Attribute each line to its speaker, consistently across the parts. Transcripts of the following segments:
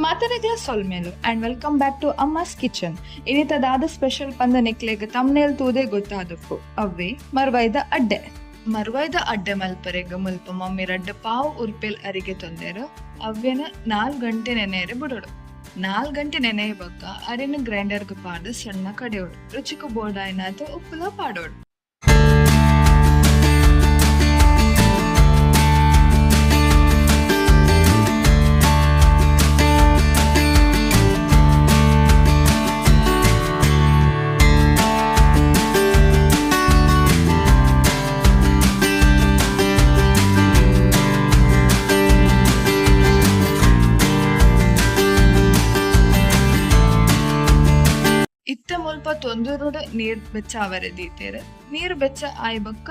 Speaker 1: ಮಾತರೆಗ್ಲ ಸೊಲ್ಮೇಲು and welcome back to Amma's kitchen. ಇನ್ನಿತದಾದ special ಪಂದ ನಿಕ್ಲೆಗ್ ತಮ್ನೇಲ್ ತೂದೆ ಗೊತ್ತಾದಪ್ಪು ಅವ್ವೆ ಮರ್ವಾಯ್ದ ಅಡ್ಡೆ ಮಲ್ಪರೆಗ್ ಮುಲ್ಪ ಮಮ್ಮಿ ರಡ್ಡ ಪಾವು ಉರ್ಪೆಲ್ ಅರಿಗೆ ತೊಂದೇರು ಅವ್ವೆನ 4 ಗಂಟೆ ನೆನೆಯರೆ ಬಿಡೋಡು. 4 ಗಂಟೆ ನೆನೆಯ ಬಕ್ಕ ಅರಿನ ಗ್ರೈಂಡರ್ಗ್ ಪಾಡ್ದು ಸಣ್ಣ ಕಡೆಯೋಡು. ರುಚಿಕು ಬೋಡಾಯ್ನಾತು ಉಪ್ಪುಲ ಪಾಡೋಡು. ಇತ್ತ ಮುಲ್ಪ ತೊಂದೂರುಡು ನೀರ್ ಬೆಚ್ಚ ಅವರೆ ದೀತೆರ್. ನೀರು ಬೆಚ್ಚ ಆಯ್ಬಕ್ಕ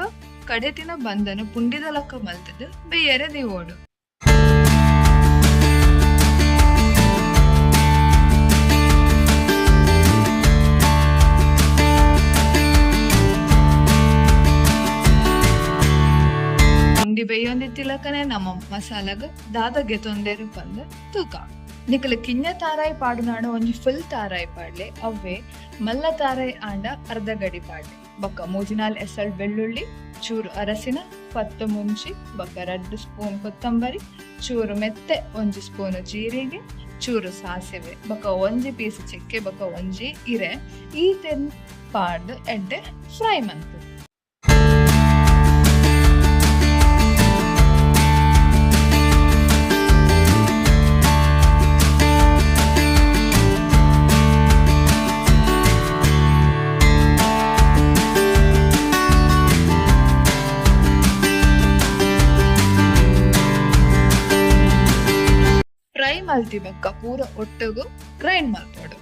Speaker 1: ಕಡೆತಿನ ಬಂದನು ಪುಂಡಿದ ಲಕ್ಕ ಮಲ್ತದು ಬೇಯರೆ ದಿವೋಡು. ಪುಂಡಿ ಬೇಯೊಂದಿತ್ತಿಲಕನೆ ನಮ್ಮ ಮಸಾಲಗ ದಾದಗೆ ತೊಂದೇರು ಪಂದ ತೂಕ. ನಿಕಲು ಕಿಂಜ ತಾರಾಯಿ ಪಾಡುನಾಡು ಒಂಜಿ ಫುಲ್ ತಾರಾಯಿ ಪಾಡ್ಲೆ ಅವ್ವೆ ಮಲ್ಲ ತಾರಾಯಿ ಆಂಡ ಅರ್ಧ ಗಡಿ ಪಾಡ್ಲೆ ಬೊಕ್ಕ ಮೂಜಿನಾಲ್ ಎಸಳ್ ಬೆಳ್ಳುಳ್ಳಿ ಚೂರು ಅರಸಿನ 10 ಮುಂಚಿ ಬೊಕ್ಕ 2 ಸ್ಪೂನ್ ಕೊತ್ತಂಬರಿ ಚೂರು ಮೆತ್ತೆ 1 ಸ್ಪೂನು ಜೀರಿಗೆ ಚೂರು ಸಾಸಿವೆ ಬೊಕ್ಕ 1 ಪೀಸ್ ಚೆಕ್ಕೆ ಬೊಕ್ಕ 1 ಇರೆ ಈ ತೆನ್ ಪಾಡ್ದು ಎಡ್ಡೆ ಫ್ರೈ ಮಂತು. ಫ್ರೈ ಮಲ್ತಿ ಬಕ್ಕ ಪೂರ ಒಟ್ಟಗು ಗ್ರೈಂಡ್ ಮಲ್ಪೋಡು.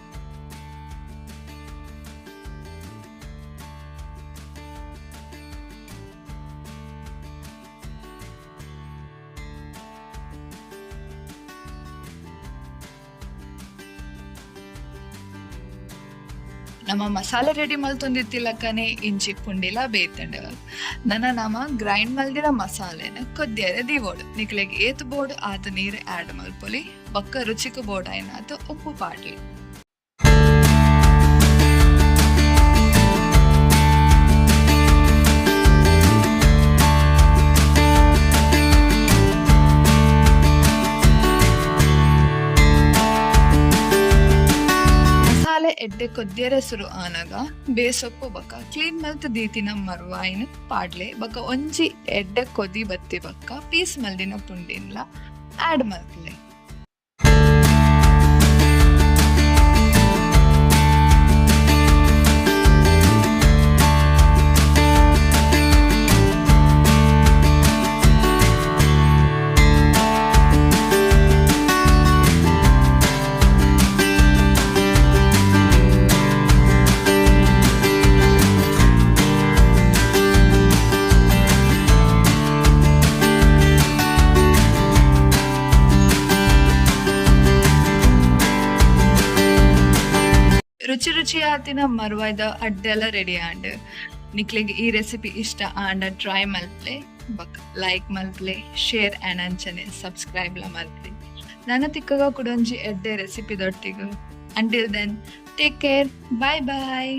Speaker 1: ನಮ್ಮ ಮಸಾಲೆ ರೆಡಿ ಮಲ್ತೊಂದಿತ್ತಿಲಕ್ಕನೆ ಇಂಚಿ ಪುಂಡಿಲ ಬೇತಂಡ ನಮ್ಮ ಗ್ರೈಂಡ್ ಮಲ್ದಿನ ಮಸಾಲೆನ ಕೊದ್ದಿಯರೆ ದಿವೋಡು. ನಿಕ್ಲೆಗ್ ಏತ್ ಬೋರ್ಡ್ ಆತ ನೀರು ಆಡ್ ಮಲ್ಪೊಲಿ ಬೊಕ್ಕ ರುಚಿಕ ಬೋರ್ಡ್ ಆಯ್ನಾತ ಉಪ್ಪು ಪಾಡ್ಲಿ. ಎಡ್ಡೆ ಕೊದ್ದಿಯರೆ ಸುರು ಆನಗ ಬೇಸೊಪ್ಪು ಬಕ್ಕ ಕ್ಲೀನ್ ಮಲ್ತ್ ದೀತಿನ ಮರ್ವಾಯಿನ ಪಾಡ್ಲೆ ಬಕ್ಕ ಒಂಜಿ ಎಡ್ಡೆ ಕೊದಿ ಬತ್ತಿ ಬಕ್ಕ ಪೀಸ್ ಮಲ್ದಿನ ಪುಂಡಿನ್ಲ ಆಡ್ ಮಲ್ತ್ಲೆ. ರುಚಿ ಆತಿನ ಮರ್ವಾಯ್ದ ಅಡ್ಡೆಲ್ಲ ರೆಡಿ ಆಂಡ್ ನಿಕ್ಲೆಗ್ ಈ ರೆಸಿಪಿ ಇಷ್ಟ ಆಂಡ ಟ್ರೈ ಮಲ್ಪ್ಲೆ ಬಕ್ ಲೈಕ್ ಮಲ್ಪ್ಲೆ ಶೇರ್ ಆ್ಯಂಡ್ ಅಂಚನೆ ಸಬ್ಸ್ಕ್ರೈಬ್ ಲ ಮಲ್ಪ್ಲೆ. ನನ್ನ ತಿಕ್ಕಗ ಕುಡೊಂಜಿ ಎಡ್ಡೆ ರೆಸಿಪಿ ದೊಟ್ಟಿಗು. Until then take care, bye ಬಾಯ್.